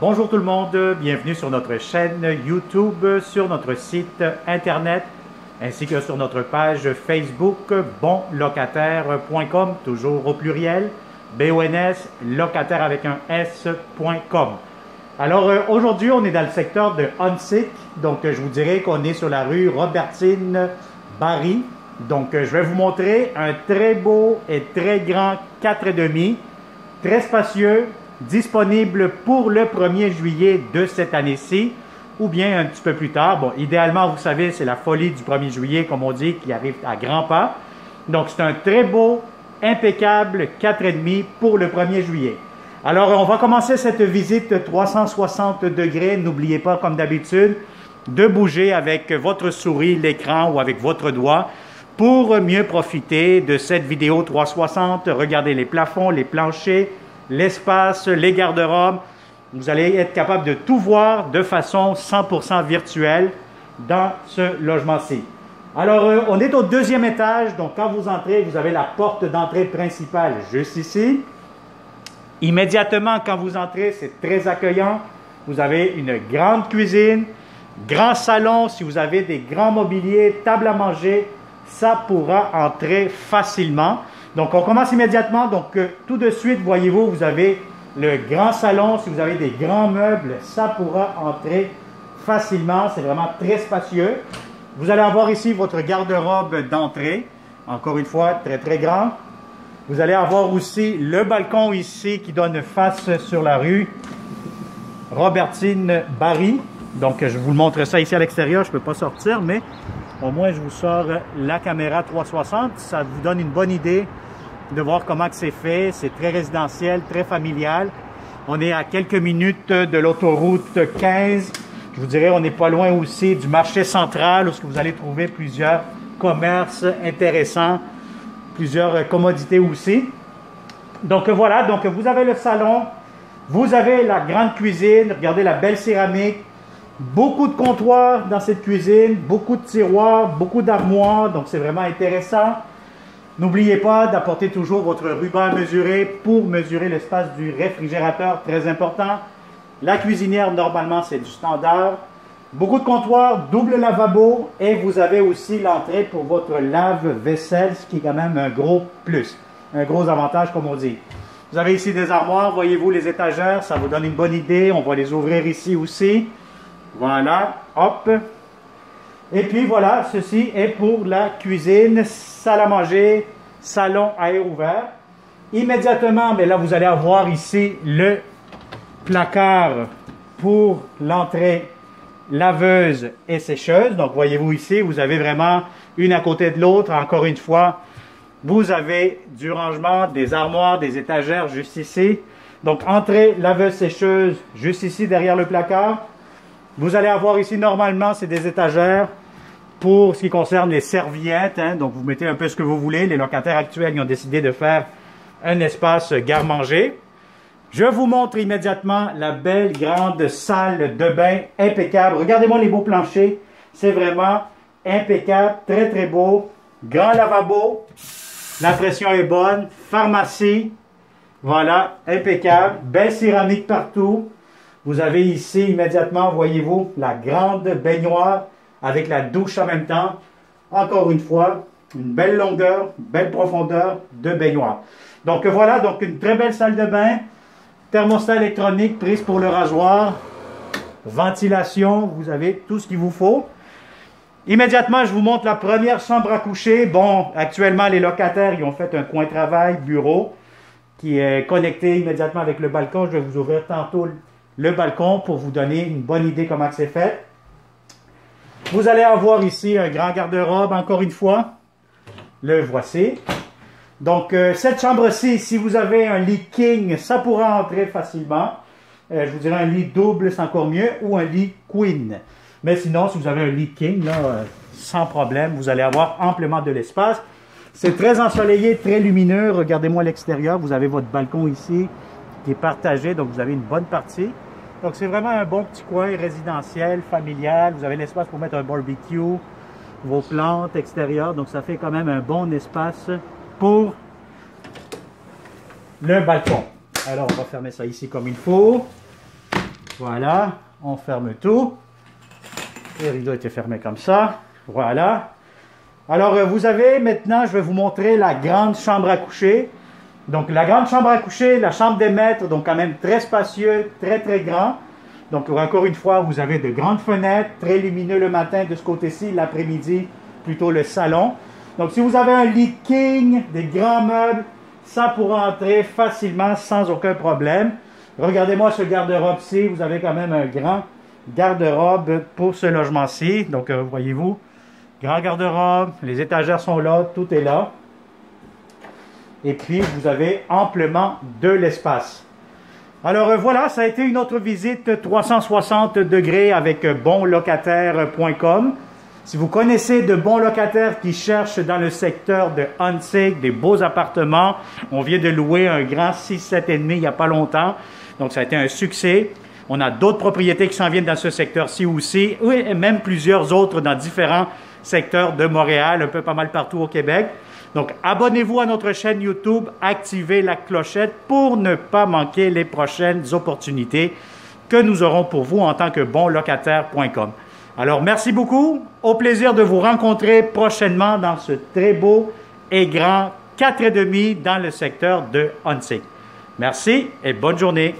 Bonjour tout le monde, bienvenue sur notre chaîne YouTube, sur notre site internet, ainsi que sur notre page Facebook bonlocataire.com, toujours au pluriel, BONS, locataire avec un S.com. Alors aujourd'hui, on est dans le secteur de Huntsic, donc je vous dirais qu'on est sur la rue Robertine-Barry. Donc je vais vous montrer un très beau et très grand 4,5, très spacieux, disponible pour le 1er juillet de cette année-ci, ou bien un petit peu plus tard. Bon, idéalement, vous savez, c'est la folie du 1er juillet, comme on dit, qui arrive à grands pas. Donc, c'est un très beau, impeccable 4,5 pour le 1er juillet. Alors, on va commencer cette visite 360 degrés. N'oubliez pas, comme d'habitude, de bouger avec votre souris, l'écran ou avec votre doigt pour mieux profiter de cette vidéo 360. Regardez les plafonds, les planchers, l'espace, les garde-robes. Vous allez être capable de tout voir de façon 100% virtuelle dans ce logement-ci. Alors, on est au deuxième étage. Donc, quand vous entrez, vous avez la porte d'entrée principale juste ici. Immédiatement, quand vous entrez, c'est très accueillant. Vous avez une grande cuisine, grand salon. Si vous avez des grands mobiliers, table à manger, ça pourra entrer facilement. Donc, on commence immédiatement. Donc, tout de suite, voyez-vous, vous avez le grand salon. Si vous avez des grands meubles, ça pourra entrer facilement. C'est vraiment très spacieux. Vous allez avoir ici votre garde-robe d'entrée. Encore une fois, très, très grand. Vous allez avoir aussi le balcon ici qui donne face sur la rue Robertine-Barry. Donc, je vous montre ça ici à l'extérieur. Je ne peux pas sortir, mais au moins, je vous sors la caméra 360. Ça vous donne une bonne idée de voir comment c'est fait. C'est très résidentiel, très familial. On est à quelques minutes de l'autoroute 15. Je vous dirais, on n'est pas loin aussi du marché central où vous allez trouver plusieurs commerces intéressants, plusieurs commodités aussi. Donc voilà, donc vous avez le salon, vous avez la grande cuisine. Regardez la belle céramique. Beaucoup de comptoirs dans cette cuisine, beaucoup de tiroirs, beaucoup d'armoires, donc c'est vraiment intéressant. N'oubliez pas d'apporter toujours votre ruban à mesurer pour mesurer l'espace du réfrigérateur, très important. La cuisinière, normalement, c'est du standard. Beaucoup de comptoirs, double lavabo, et vous avez aussi l'entrée pour votre lave-vaisselle, ce qui est quand même un gros plus, un gros avantage, comme on dit. Vous avez ici des armoires, voyez-vous les étagères, ça vous donne une bonne idée. On va les ouvrir ici aussi. Voilà, hop. Et puis voilà, ceci est pour la cuisine, salle à manger, salon à air ouvert. Immédiatement, mais là vous allez avoir ici le placard pour l'entrée laveuse et sécheuse. Donc voyez-vous ici, vous avez vraiment une à côté de l'autre. Encore une fois, vous avez du rangement, des armoires, des étagères juste ici. Donc entrée laveuse sécheuse juste ici derrière le placard. Vous allez avoir ici, normalement, c'est des étagères pour ce qui concerne les serviettes. Donc, vous mettez un peu ce que vous voulez. Les locataires actuels, ils ont décidé de faire un espace garde-manger. Je vous montre immédiatement la belle grande salle de bain impeccable. Regardez-moi les beaux planchers. C'est vraiment impeccable, très, très beau. Grand lavabo. La pression est bonne. Pharmacie. Voilà, impeccable. Belle céramique partout. Vous avez ici, immédiatement, voyez-vous, la grande baignoire avec la douche en même temps. Encore une fois, une belle longueur, belle profondeur de baignoire. Donc voilà, donc une très belle salle de bain. Thermostat électronique, prise pour le rasoir. Ventilation, vous avez tout ce qu'il vous faut. Immédiatement, je vous montre la première chambre à coucher. Bon, actuellement, les locataires, ils ont fait un coin travail, bureau, qui est connecté immédiatement avec le balcon. Je vais vous ouvrir tantôt le balcon pour vous donner une bonne idée comment c'est fait. Vous allez avoir ici un grand garde-robe, encore une fois. Le voici. Donc, cette chambre-ci, si vous avez un lit king, ça pourra entrer facilement. Je vous dirais un lit double, c'est encore mieux, ou un lit queen. Mais sinon, si vous avez un lit king, là, sans problème, vous allez avoir amplement de l'espace. C'est très ensoleillé, très lumineux. Regardez-moi l'extérieur. Vous avez votre balcon ici qui est partagé, donc vous avez une bonne partie. Donc c'est vraiment un bon petit coin résidentiel, familial. Vous avez l'espace pour mettre un barbecue, vos plantes extérieures. Donc ça fait quand même un bon espace pour le balcon. Alors on va fermer ça ici comme il faut. Voilà, on ferme tout. Les rideaux étaient fermés comme ça. Voilà. Alors, vous avez maintenant, je vais vous montrer la grande chambre à coucher. Donc, la grande chambre à coucher, la chambre des maîtres, donc quand même très spacieux, très très grand. Donc, encore une fois, vous avez de grandes fenêtres, très lumineux le matin de ce côté-ci, l'après-midi, plutôt le salon. Donc, si vous avez un lit king, des grands meubles, ça pourra entrer facilement sans aucun problème. Regardez-moi ce garde-robe-ci, vous avez quand même un grand garde-robe pour ce logement-ci. Donc, voyez-vous, grand garde-robe, les étagères sont là, tout est là. Et puis, vous avez amplement de l'espace. Alors voilà, ça a été une autre visite 360 degrés avec bonlocataire.com. Si vous connaissez de bons locataires qui cherchent dans le secteur de Huntsic des beaux appartements, on vient de louer un grand 6-7,5 il n'y a pas longtemps. Donc ça a été un succès. On a d'autres propriétés qui s'en viennent dans ce secteur-ci aussi, et même plusieurs autres dans différents secteurs de Montréal, un peu pas mal partout au Québec. Donc, abonnez-vous à notre chaîne YouTube, activez la clochette pour ne pas manquer les prochaines opportunités que nous aurons pour vous en tant que bonlocataire.com. Alors, merci beaucoup. Au plaisir de vous rencontrer prochainement dans ce très beau et grand 4,5 dans le secteur de Huntsic. Merci et bonne journée.